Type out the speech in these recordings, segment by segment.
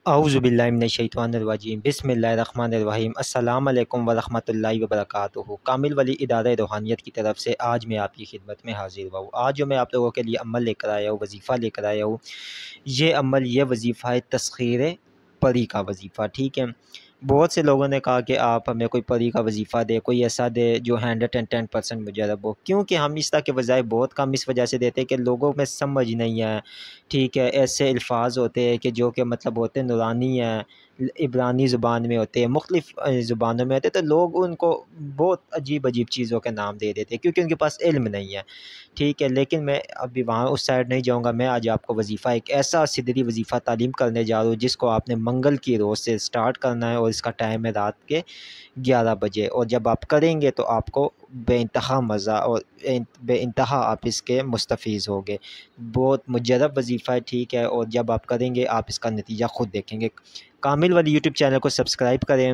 اعوذ باللہ من الشیطان الرجیم بسم اللہ الرحمن الرحیم السلام علیکم ورحمۃ اللہ وبرکاتہ۔ کامل ولی ادارہ روحانیت کی طرف سے آج میں آپ کی خدمت میں حاضر ہوا ہوں۔ آج جو میں آپ لوگوں کے لیے عمل لے کر آیا ہوں، وظیفہ لے کر آیا ہوں، یہ وظیفہ ہے تسخیر پری کا وظیفہ، ٹھیک ہے۔ بہت سے لوگوں نے کہا کہ آپ ہمیں کوئی پری کا وظیفہ دے، کوئی ایسا دے جو 110% مجرب ہو، کیونکہ ہم اس طرح کے وظائف بہت کم اس وجہ سے دیتے ہیں کہ لوگوں میں سمجھ نہیں ہے، ٹھیک ہے۔ ایسے الفاظ ہوتے ہیں کہ جو کہ مطلب ہوتے ہیں نورانی ہیں، عبرانی زبان میں ہوتے ہیں، مختلف زبانوں میں ہوتے ہیں، تو لوگ ان کو بہت عجیب عجیب چیزوں کے نام دے دیتے ہیں کیونکہ ان کے پاس علم نہیں ہے، ٹھیک ہے۔ لیکن میں ابھی وہاں اس سائڈ نہیں جاؤں گا، میں آج آپ کو وظیفہ ایک ایسا صدری وظیفہ تعلیم کرنے جا رہا ہوں جس کو آپ نے منگل کی روز سے سٹارٹ کرنا ہے، اور اس کا ٹائم ہے رات کے 11 بجے، اور جب آپ کریں گے تو آپ کو بے انتہا مزہ اور بے انتہا آپ اس کے مستفیض ہوگے۔ بہت مجرب وظیفہ ہے، ٹھیک ہے، اور جب آپ کریں گے آپ اس کا نتیجہ خود دیکھیں گے۔ کامل والی یوٹیوب چینل کو سبسکرائب کریں،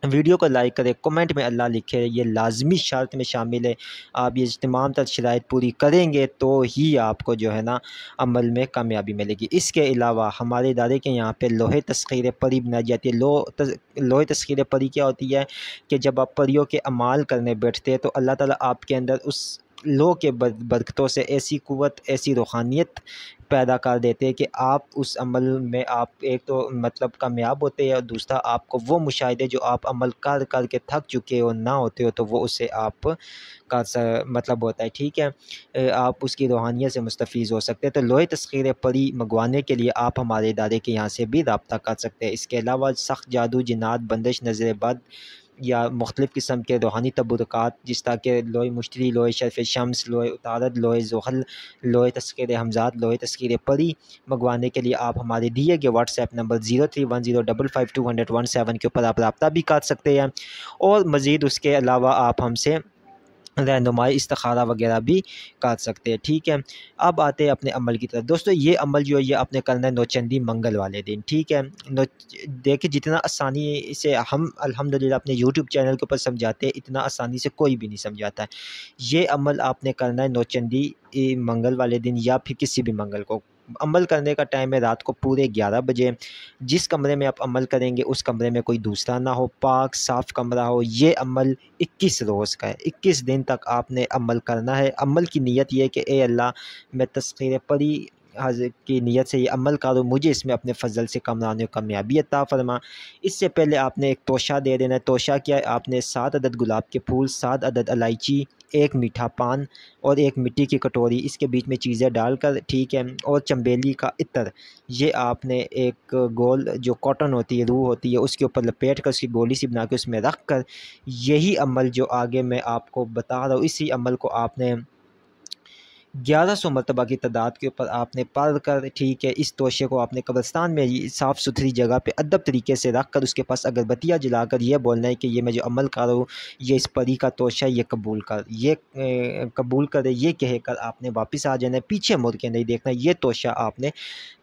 ویڈیو کو لائک کریں، کمنٹ میں اللہ لکھے، یہ لازمی شرط میں شامل ہے۔ آپ یہ تمام تر شرائط پوری کریں گے تو ہی آپ کو جو ہے نا عمل میں کامیابی ملے گی۔ اس کے علاوہ ہمارے ادارے کے یہاں پہ لوہے تسخیر پری بنائی جاتی ہے۔ لوہے تسخیر پری کیا ہوتی ہے کہ جب آپ پریوں کے اعمال کرنے بیٹھتے ہیں تو اللہ تعالیٰ آپ کے اندر اس لوہ کے برکتوں سے ایسی قوت، ایسی روحانیت پیدا کر دیتے ہیں کہ آپ اس عمل میں آپ ایک تو مطلب کامیاب ہوتے ہیں، اور دوسرا آپ کو وہ مشاہدے جو آپ عمل کر کر کے تھک چکے ہو نہ ہوتے ہو تو وہ اسے آپ کا مطلب ہوتا ہے، ٹھیک ہے۔ آپ اس کی روحانیت سے مستفیض ہو سکتے ہیں۔ تو لوہے تسخیر پری منگوانے کے لیے آپ ہمارے ادارے کے یہاں سے بھی رابطہ کر سکتے ہیں۔ اس کے علاوہ سخت جادو، جنات، بندش، نظر بد یا مختلف قسم کے روحانی تبرکات جس طرح کہ لوہے مشتری، لوہے شرف شمس، لوہے اتارد، لوہے زحل، لوہے تسخیر حمزات، لوہے تسخیر پری منگوانے کے لیے آپ ہمارے دیے گئے واٹس ایپ نمبر 0310552217 کے اوپر آپ رابطہ بھی کر سکتے ہیں، اور مزید اس کے علاوہ آپ ہم سے رہنمائی، استخارہ وغیرہ بھی کر سکتے ہیں، ٹھیک ہے۔ اب آتے ہیں اپنے عمل کی طرف۔ دوستو یہ عمل جو ہے یہ آپ نے کرنا ہے نوچندی منگل والے دن، ٹھیک ہے۔ دیکھیں جتنا آسانی سے ہم الحمدللہ اپنے یوٹیوب چینل کے اوپر سمجھاتے ہیں، اتنا آسانی سے کوئی بھی نہیں سمجھاتا ہے۔ یہ عمل آپ نے کرنا ہے نوچندی منگل والے دن یا پھر کسی بھی منگل کو۔ عمل کرنے کا ٹائم ہے رات کو پورے 11 بجے۔ جس کمرے میں آپ عمل کریں گے اس کمرے میں کوئی دوسرا نہ ہو، پاک صاف کمرہ ہو۔ یہ عمل 21 روز کا ہے، 21 دن تک آپ نے عمل کرنا ہے۔ عمل کی نیت یہ ہے کہ اے اللہ، میں تسخیر پری حاضر کی نیت سے یہ عمل کروں، مجھے اس میں اپنے فضل سے کامرانی و کامیابی عطا فرما۔ اس سے پہلے آپ نے ایک توشہ دے دینا ہے۔ توشہ کیا ہے؟ آپ نے 7 عدد گلاب کے پھول، 7 عدد الائچی، 1 میٹھا پان اور 1 مٹی کی کٹوری، اس کے بیچ میں چیزیں ڈال کر، ٹھیک ہے، اور چنبیلی کا عطر، یہ آپ نے ایک گول جو کاٹن ہوتی ہے، روح ہوتی ہے، اس کے اوپر لپیٹ کر اس کی گولی سی بنا کے اس میں رکھ کر، یہی عمل جو آگے میں آپ کو بتا رہا ہوں، اسی عمل کو آپ نے 1100 مرتبہ کی تعداد کے اوپر آپ نے پڑھ کر، ٹھیک ہے، اس توشے کو آپ نے قبرستان میں صاف ستھری جگہ پہ ادب طریقے سے رکھ کر اس کے پاس اگربتیاں جلا کر یہ بولنا ہے کہ یہ میں جو عمل کر رہا ہوں، یہ اس پری کا توشہ، یہ قبول کر، یہ قبول کرے، یہ کہہ کر آپ نے واپس آ جانا ہے، پیچھے مڑ کے نہیں دیکھنا، یہ توشہ آپ نے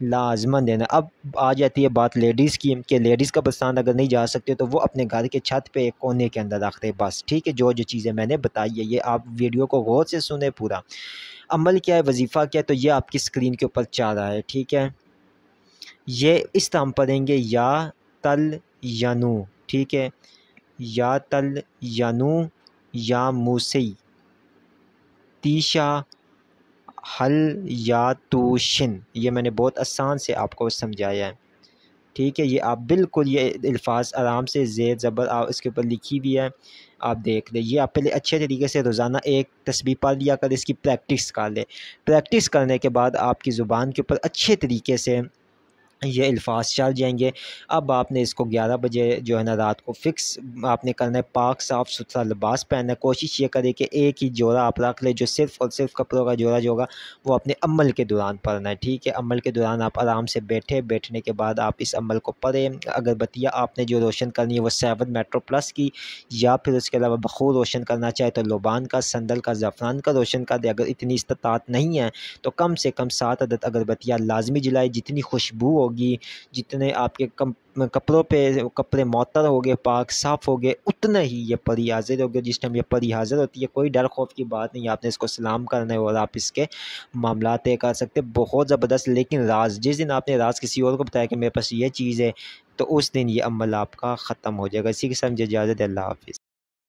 لازماً دینا۔ اب آ جاتی ہے بات لیڈیز کی کہ لیڈیز قبرستان اگر نہیں جا سکتے تو وہ اپنے گھر کے چھت پہ ایک کونے کے اندر رکھتے بس، ٹھیک ہے۔ جو چیزیں میں نے بتائی ہے یہ آپ ویڈیو کو غور سے سنیں پورا۔ عمل کیا ہے، وظیفہ کیا ہے، تو یہ آپ کی اسکرین کے اوپر چل رہا ہے، ٹھیک ہے۔ یہ اس طرح ہم پڑھیں گے، یا تل ینو، ٹھیک ہے، یا تل ینو، یا موسی، تیشا، حل، یا توشن، یہ میں نے بہت آسان سے آپ کو سمجھایا ہے، ٹھیک ہے۔ یہ آپ بالکل یہ الفاظ آرام سے زیر زبر اس کے اوپر لکھی ہوئی ہے، آپ دیکھ لیں۔ یہ آپ پہلے اچھے طریقے سے روزانہ ایک تسبیح پڑھ لیا کر اس کی پریکٹس کر لیں۔ پریکٹس کرنے کے بعد آپ کی زبان کے اوپر اچھے طریقے سے یہ الفاظ چل جائیں گے۔ اب آپ نے اس کو 11 بجے جو ہے نا رات کو فکس آپ نے کرنا ہے، پاک صاف ستھرا لباس پہننا ہے۔ کوشش یہ کرے کہ ایک ہی جوڑا آپ رکھ لیں، جو صرف اور صرف کپڑوں کا جوڑا جو ہوگا وہ اپنے عمل کے دوران پڑھنا ہے، ٹھیک ہے۔ عمل کے دوران آپ آرام سے بیٹھنے کے بعد آپ اس عمل کو پڑھیں۔ اگربتیاں آپ نے جو روشن کرنی ہے وہ 7 میٹرو پلس کی، یا پھر اس کے علاوہ بخور روشن کرنا چاہے تو لوبان کا، سندل کا، زعفران کا روشن کر دے۔ اگر اتنی استطاعت نہیں ہے تو کم سے کم 7 عدد اگربتیاں لازمی جلائے، جتنی خوشبو ہوگی، جتنے آپ کے کپڑوں پہ کپڑے معطر ہو گئے، پاک صاف ہو گئے، اتنا ہی یہ پری حاضر ہوگی۔ جس ٹائم یہ پری حاضر ہوتی ہے کوئی ڈر خوف کی بات نہیں، آپ نے اس کو سلام کرنا ہے اور آپ اس کے معاملات طے کر سکتے، بہت زبردست۔ لیکن راز، جس دن آپ نے راز کسی اور کو بتایا کہ میرے پاس یہ چیز ہے، تو اس دن یہ عمل آپ کا ختم ہو جائے گا۔ اسی کے ساتھ مجھے اجازت ہے، اللہ حافظ۔